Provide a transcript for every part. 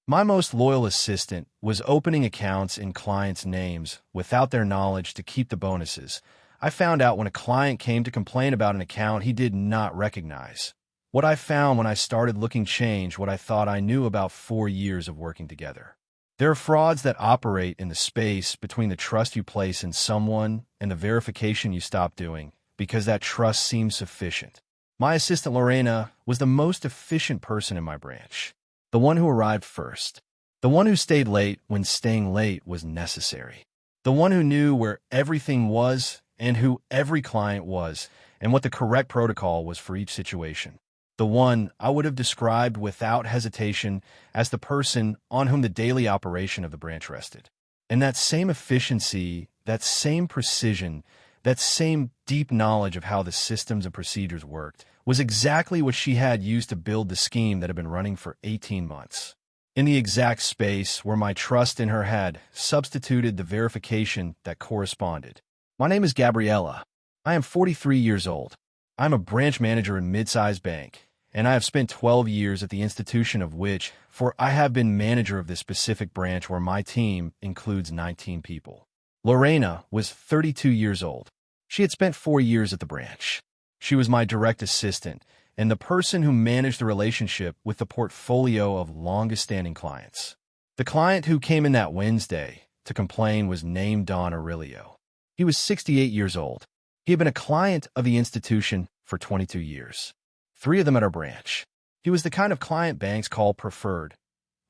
My most loyal assistant was opening accounts in clients' names without their knowledge to keep the bonuses. I found out when a client came to complain about an account he did not recognize. What I found when I started looking changed what I thought I knew about 4 years of working together. There are frauds that operate in the space between the trust you place in someone and the verification you stop doing because that trust seems sufficient. My assistant Lorena was the most efficient person in my branch. The one who arrived first. The one who stayed late when staying late was necessary. The one who knew where everything was and who every client was and what the correct protocol was for each situation. The one I would have described without hesitation as the person on whom the daily operation of the branch rested. And that same efficiency, that same precision, that same deep knowledge of how the systems and procedures worked was exactly what she had used to build the scheme that had been running for 18 months. In the exact space where my trust in her had substituted the verification that corresponded. My name is Gabriella. I am 43 years old. I'm a branch manager in a mid-sized bank, and I have spent 12 years at the institution of which, for I have been manager of this specific branch where my team includes 19 people. Lorena was 32 years old. She had spent 4 years at the branch. She was my direct assistant and the person who managed the relationship with the portfolio of longest-standing clients. The client who came in that Wednesday to complain was named Don Aurelio. He was 68 years old. He had been a client of the institution for 22 years, 3 of them at our branch. He was the kind of client banks call preferred.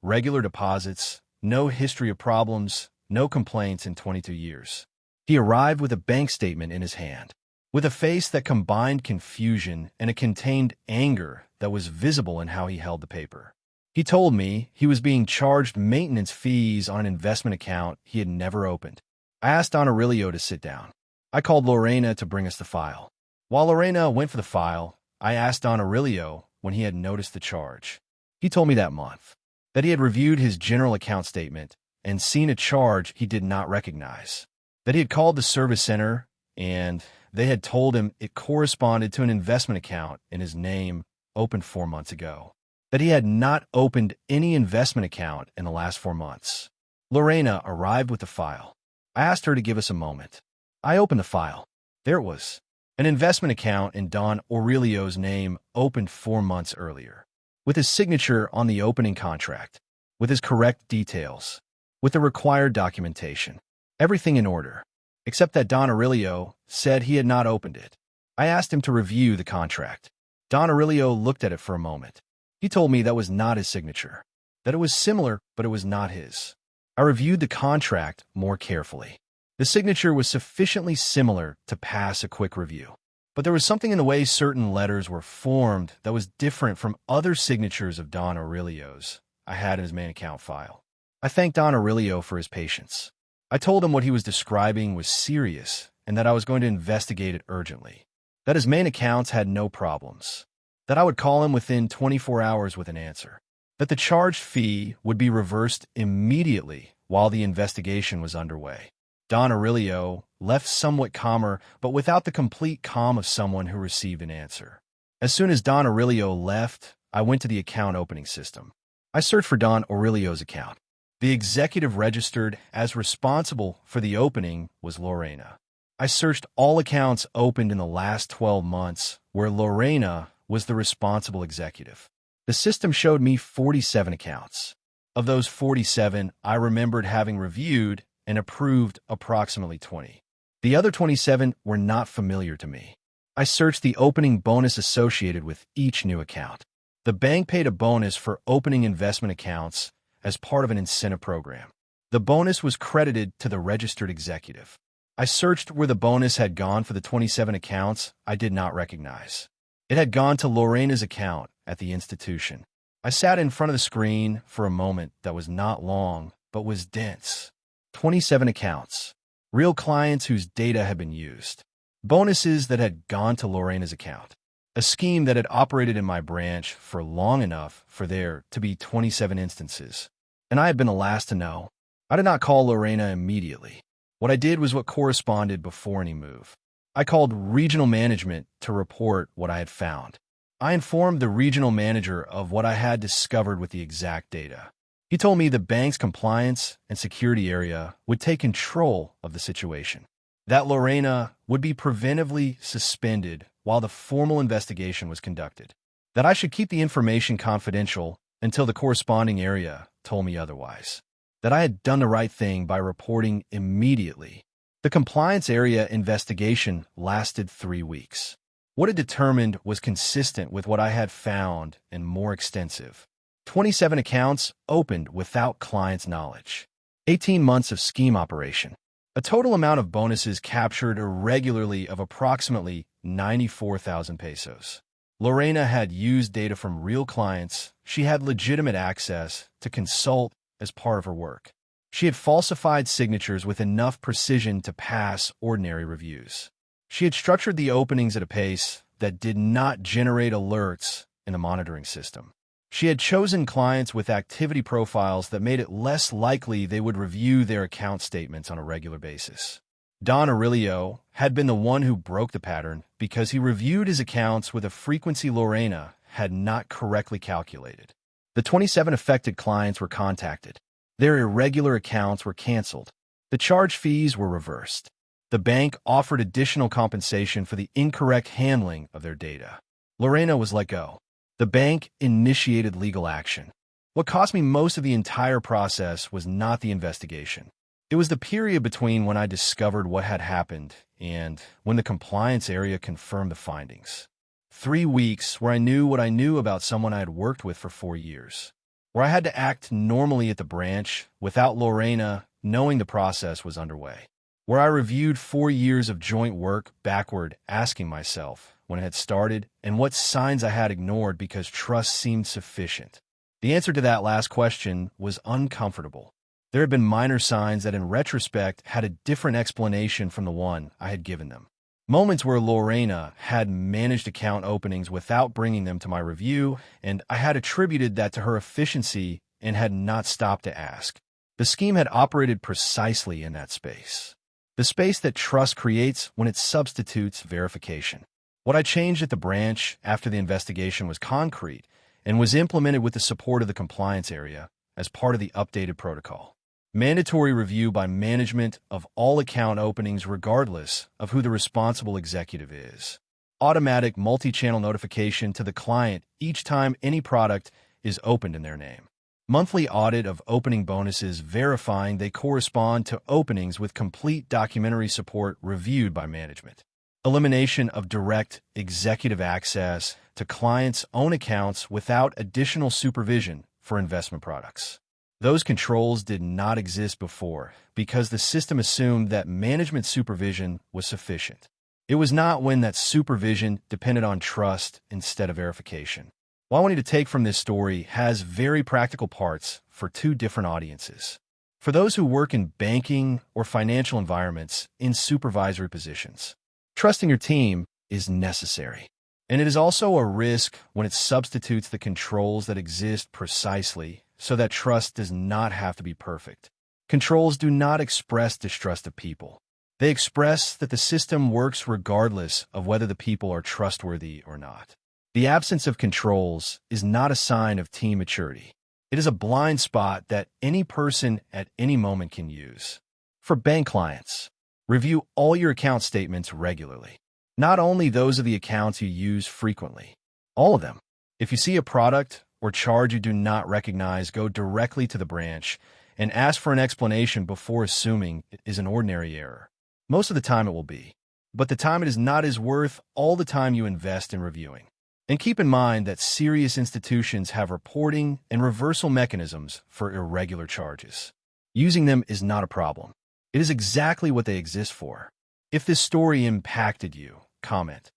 Regular deposits, no history of problems, no complaints in 22 years. He arrived with a bank statement in his hand, with a face that combined confusion and it contained anger that was visible in how he held the paper. He told me he was being charged maintenance fees on an investment account he had never opened. I asked Don Aurelio to sit down. I called Lorena to bring us the file. While Lorena went for the file, I asked Don Aurelio when he had noticed the charge. He told me that month that he had reviewed his general account statement and seen a charge he did not recognize, that he had called the service center and they had told him it corresponded to an investment account in his name opened 4 months ago, that he had not opened any investment account in the last 4 months. Lorena arrived with the file. I asked her to give us a moment. I opened the file. There it was. An investment account in Don Aurelio's name opened 4 months earlier, with his signature on the opening contract, with his correct details, with the required documentation. Everything in order, except that Don Aurelio said he had not opened it. I asked him to review the contract. Don Aurelio looked at it for a moment. He told me that was not his signature, that it was similar, but it was not his. I reviewed the contract more carefully. The signature was sufficiently similar to pass a quick review, but there was something in the way certain letters were formed that was different from other signatures of Don Aurelio's I had in his main account file. I thanked Don Aurelio for his patience. I told him what he was describing was serious and that I was going to investigate it urgently, that his main accounts had no problems, that I would call him within 24 hours with an answer, that the charged fee would be reversed immediately while the investigation was underway. Don Aurelio left somewhat calmer, but without the complete calm of someone who received an answer. As soon as Don Aurelio left, I went to the account opening system. I searched for Don Aurelio's account. The executive registered as responsible for the opening was Lorena. I searched all accounts opened in the last 12 months where Lorena was the responsible executive. The system showed me 47 accounts. Of those 47, I remembered having reviewed and approved approximately 20. The other 27 were not familiar to me. I searched the opening bonus associated with each new account. The bank paid a bonus for opening investment accounts as part of an incentive program. The bonus was credited to the registered executive. I searched where the bonus had gone for the 27 accounts I did not recognize. It had gone to Lorena's account at the institution. I sat in front of the screen for a moment that was not long, but was dense. 27 accounts, real clients whose data had been used, bonuses that had gone to Lorena's account, a scheme that had operated in my branch for long enough for there to be 27 instances. And I had been the last to know. I did not call Lorena immediately. What I did was what corresponded before any move. I called regional management to report what I had found. I informed the regional manager of what I had discovered with the exact data. He told me the bank's compliance and security area would take control of the situation, that Lorena would be preventively suspended while the formal investigation was conducted, that I should keep the information confidential until the corresponding area told me otherwise, that I had done the right thing by reporting immediately. The compliance area investigation lasted 3 weeks. What it determined was consistent with what I had found and more extensive. 27 accounts opened without clients' knowledge. 18 months of scheme operation. A total amount of bonuses captured irregularly of approximately 94,000 pesos. Lorena had used data from real clients. She had legitimate access to consult as part of her work. She had falsified signatures with enough precision to pass ordinary reviews. She had structured the openings at a pace that did not generate alerts in the monitoring system. She had chosen clients with activity profiles that made it less likely they would review their account statements on a regular basis. Don Aurelio had been the one who broke the pattern because he reviewed his accounts with a frequency Lorena had not correctly calculated. The 27 affected clients were contacted. Their irregular accounts were canceled. The charge fees were reversed. The bank offered additional compensation for the incorrect handling of their data. Lorena was let go. The bank initiated legal action. What cost me most of the entire process was not the investigation. It was the period between when I discovered what had happened and when the compliance area confirmed the findings. 3 weeks where I knew what I knew about someone I had worked with for 4 years. Where I had to act normally at the branch without Lorena knowing the process was underway. Where I reviewed 4 years of joint work backward, asking myself when it had started and what signs I had ignored because trust seemed sufficient. The answer to that last question was uncomfortable. There had been minor signs that in retrospect had a different explanation from the one I had given them. Moments where Lorena had managed account openings without bringing them to my review, and I had attributed that to her efficiency and had not stopped to ask. The scheme had operated precisely in that space. The space that trust creates when it substitutes verification. What I changed at the branch after the investigation was concrete and was implemented with the support of the compliance area as part of the updated protocol. Mandatory review by management of all account openings regardless of who the responsible executive is. Automatic multi-channel notification to the client each time any product is opened in their name. Monthly audit of opening bonuses verifying they correspond to openings with complete documentary support reviewed by management. Elimination of direct executive access to clients' own accounts without additional supervision for investment products. Those controls did not exist before because the system assumed that management supervision was sufficient. It was not when that supervision depended on trust instead of verification. What I want you to take from this story has very practical parts for 2 different audiences. For those who work in banking or financial environments in supervisory positions, trusting your team is necessary. And it is also a risk when it substitutes the controls that exist precisely so that trust does not have to be perfect. Controls do not express distrust of people. They express that the system works regardless of whether the people are trustworthy or not. The absence of controls is not a sign of team maturity. It is a blind spot that any person at any moment can use. For bank clients, review all your account statements regularly. Not only those of the accounts you use frequently, all of them. If you see a product or charge you do not recognize, go directly to the branch and ask for an explanation before assuming it is an ordinary error. Most of the time it will be, but the time it is not is worth all the time you invest in reviewing. And keep in mind that serious institutions have reporting and reversal mechanisms for irregular charges. Using them is not a problem. It is exactly what they exist for. If this story impacted you, comment.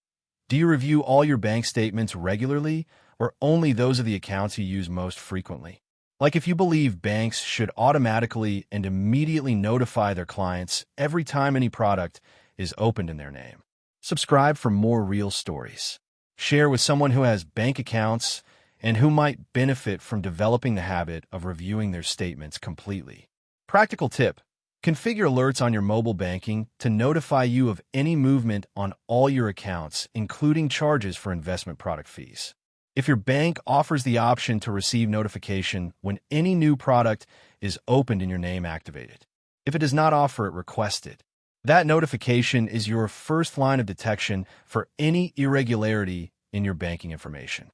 Do you review all your bank statements regularly or only those of the accounts you use most frequently? Like if you believe banks should automatically and immediately notify their clients every time any product is opened in their name. Subscribe for more real stories. Share with someone who has bank accounts and who might benefit from developing the habit of reviewing their statements completely. Practical tip: configure alerts on your mobile banking to notify you of any movement on all your accounts, including charges for investment product fees. If your bank offers the option to receive notification when any new product is opened in your name, activate it. If it does not offer it, request it. That notification is your first line of detection for any irregularity in your banking information.